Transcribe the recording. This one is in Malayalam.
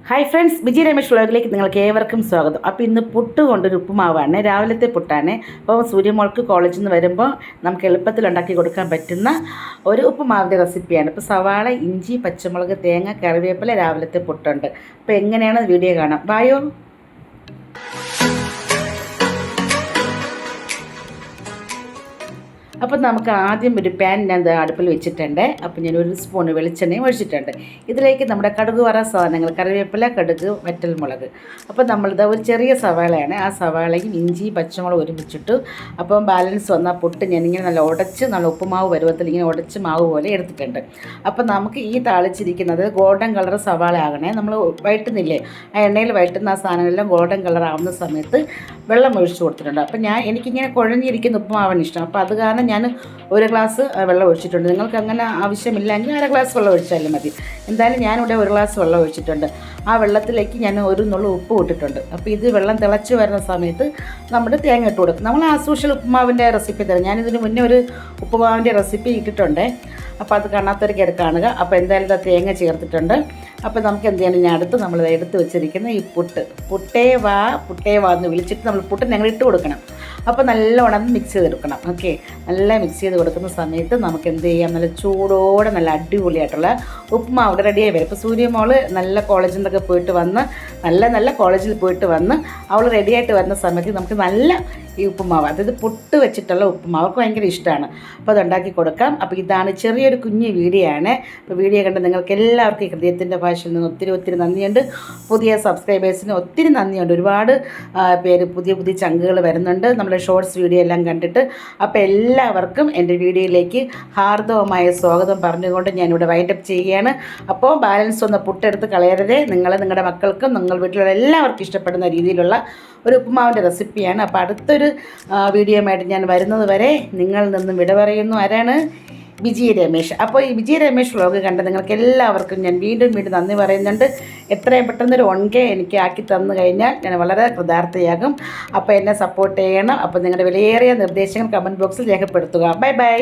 ഹായ് ഫ്രണ്ട്സ്, വിജയ രമേഷ് വ്ളോഗിലേക്ക് നിങ്ങൾക്ക് ഏവർക്കും സ്വാഗതം. അപ്പോൾ ഇന്ന് പുട്ട് കൊണ്ടൊരു ഉപ്പുമാവാണ്, രാവിലത്തെ പുട്ടാണ്. അപ്പോൾ സൂര്യമോൾക്ക് കോളേജിൽ നിന്ന് വരുമ്പോൾ നമുക്ക് എളുപ്പത്തിൽ ഉണ്ടാക്കി കൊടുക്കാൻ പറ്റുന്ന ഒരു ഉപ്പുമാവിൻ്റെ റെസിപ്പിയാണ്. ഇപ്പോൾ സവാള, ഇഞ്ചി, പച്ചമുളക്, തേങ്ങ, കറിവേപ്പില, രാവിലത്തെ പുട്ടുണ്ട്. അപ്പോൾ എങ്ങനെയാണ് വീഡിയോ കാണാം. ബായോ. അപ്പോൾ നമുക്ക് ആദ്യം ഒരു പാൻ ഞാൻ അടുപ്പിൽ വെച്ചിട്ടുണ്ട്. അപ്പോൾ ഞാൻ 1 സ്പൂൺ വെളിച്ചെണ്ണയും ഒഴിച്ചിട്ടുണ്ട്. ഇതിലേക്ക് നമ്മുടെ കടുക് വറ സാധനങ്ങൾ, കറിവേപ്പില, കടുക്, വറ്റൽമുളക്. അപ്പോൾ നമ്മളിത് ഒരു ചെറിയ സവാളയാണ്, ആ സവാളയും ഇഞ്ചി പച്ചമുളക് ഒരുമിച്ചിട്ടു. അപ്പം ബാലൻസ് വന്ന പുട്ട് ഞാനിങ്ങനെ നല്ല ഉപ്പുമാവ് പരുവത്തിൽ ഇങ്ങനെ ഉടച്ച് മാവ് പോലെ എടുത്തിട്ടുണ്ട്. അപ്പോൾ നമുക്ക് ഈ താളിച്ചിരിക്കുന്നത് ഗോൾഡൻ കളർ സവാള ആകണേ. നമ്മൾ വഴറ്റുന്നില്ലേ, ആ എണ്ണയിൽ വഴറ്റുന്ന ആ സാധനങ്ങളെല്ലാം ഗോൾഡൻ കളർ ആവുന്ന സമയത്ത് വെള്ളം ഒഴിച്ചു കൊടുത്തിട്ടുണ്ട്. അപ്പോൾ എനിക്കിങ്ങനെ കുഴഞ്ഞിരിക്കുന്ന ഉപ്പുമാവാണ് ഇഷ്ടം. അപ്പോൾ അത് കാരണം ഞാൻ 1 ഗ്ലാസ് വെള്ളം ഒഴിച്ചിട്ടുണ്ട്. നിങ്ങൾക്ക് അങ്ങനെ ആവശ്യമില്ലെങ്കിൽ 1/2 ഗ്ലാസ് വെള്ളം ഒഴിച്ചാലും മതി. എന്തായാലും ഞാനിവിടെ 1 ഗ്ലാസ് വെള്ളം ഒഴിച്ചിട്ടുണ്ട്. ആ വെള്ളത്തിലേക്ക് ഞാൻ 1 നുള്ളു ഉപ്പ് ഇട്ടിട്ടുണ്ട്. അപ്പോൾ ഇത് വെള്ളം തിളച്ച് വരുന്ന സമയത്ത് നമ്മുടെ തേങ്ങ ഇട്ട് കൊടുക്കും. നമ്മൾ ആസ് ഉപ്പുമാവിൻ്റെ റെസിപ്പി തരാം. ഞാനിതിന് മുന്നേ ഒരു ഉപ്പുമാവിൻ്റെ റെസിപ്പി ഇട്ടിട്ടുണ്ട്. അപ്പോൾ അത് കാണാത്തവർക്ക് കാണുക. അപ്പോൾ എന്തായാലും ഇത് തേങ്ങ ചേർത്തിട്ടുണ്ട്. അപ്പോൾ നമുക്ക് എന്ത് ചെയ്യണം, ഞാൻ നമ്മൾ എടുത്ത് വെച്ചിരിക്കുന്ന ഈ പുട്ടേ വാ എന്ന് വിളിച്ചിട്ട് നമ്മൾ പുട്ട് ഞങ്ങൾ ഇട്ട് കൊടുക്കണം. അപ്പോൾ നല്ലോണം മിക്സ് ചെയ്തെടുക്കണം. ഓക്കെ, നല്ല മിക്സ് ചെയ്ത് കൊടുക്കുന്ന സമയത്ത് നമുക്ക് എന്ത് ചെയ്യാം, നല്ല ചൂടോടെ നല്ല അടിപൊളിയായിട്ടുള്ള ഉപ്പുമാവ് റെഡിയായി വരും. ഇപ്പോൾ സൂര്യമോള് നല്ല കോളേജിൽ നിന്നൊക്കെ പോയിട്ട് വന്ന് നല്ല കോളേജിൽ പോയിട്ട് വന്ന് അവൾ റെഡിയായിട്ട് വരുന്ന സമയത്ത് നമുക്ക് നല്ല ഈ ഉപ്പുമാവ്, അതായത് പുട്ട് വെച്ചിട്ടുള്ള ഉപ്പുമാവ് അവർക്ക് ഭയങ്കര ഇഷ്ടമാണ്. അപ്പോൾ അത് ഉണ്ടാക്കി കൊടുക്കാം. അപ്പോൾ ഇതാണ് ചെറിയൊരു കുഞ്ഞ് വീഡിയോ ആണ്. അപ്പോൾ വീഡിയോ കണ്ട് നിങ്ങൾക്ക് എല്ലാവർക്കും ഹൃദയത്തിൻ്റെ ഭാഷയിൽ നിന്ന് ഒത്തിരി നന്ദിയുണ്ട്. പുതിയ സബ്സ്ക്രൈബേഴ്സിന് ഒത്തിരി നന്ദിയുണ്ട്. ഒരുപാട് പേര് പുതിയ ചങ്കുകൾ വരുന്നുണ്ട് നമ്മുടെ ഷോർട്സ് വീഡിയോ എല്ലാം കണ്ടിട്ട്. അപ്പോൾ എല്ലാവർക്കും എൻ്റെ വീഡിയോയിലേക്ക് ഹാർദവമായ സ്വാഗതം പറഞ്ഞുകൊണ്ട് ഞാനിവിടെ വൈൻഡപ്പ് ചെയ്യുകയാണ്. അപ്പോൾ ബാലൻസ് ഒന്ന് പുട്ടെടുത്ത് കളയരുതേ. നിങ്ങളുടെ മക്കൾക്കും നിങ്ങൾ വീട്ടിലുള്ള എല്ലാവർക്കും ഇഷ്ടപ്പെടുന്ന രീതിയിലുള്ള ഒരു ഉപ്പുമാവിൻ്റെ റെസിപ്പിയാണ്. അപ്പോൾ അടുത്തൊരു വീഡിയോയുമായിട്ട് ഞാൻ വരുന്നത് വരെ നിങ്ങളിൽ നിന്നും വിട പറയുന്നു. ആരാണ്? വിജയ രമേഷ്. അപ്പോൾ ഈ വിജയ രമേഷ് വ്ളോഗ് കണ്ട നിങ്ങൾക്ക് എല്ലാവർക്കും ഞാൻ വീണ്ടും നന്ദി പറയുന്നുണ്ട്. എത്രയും പെട്ടെന്നൊരു 1K എനിക്ക് ആക്കി തന്നു കഴിഞ്ഞാൽ ഞാൻ വളരെ കൃതാർത്ഥയാകും. അപ്പോൾ എന്നെ സപ്പോർട്ട് ചെയ്യണം. അപ്പോൾ നിങ്ങളുടെ വിലയേറിയ നിർദ്ദേശങ്ങൾ കമൻറ്റ് ബോക്സിൽ രേഖപ്പെടുത്തുക. ബൈ.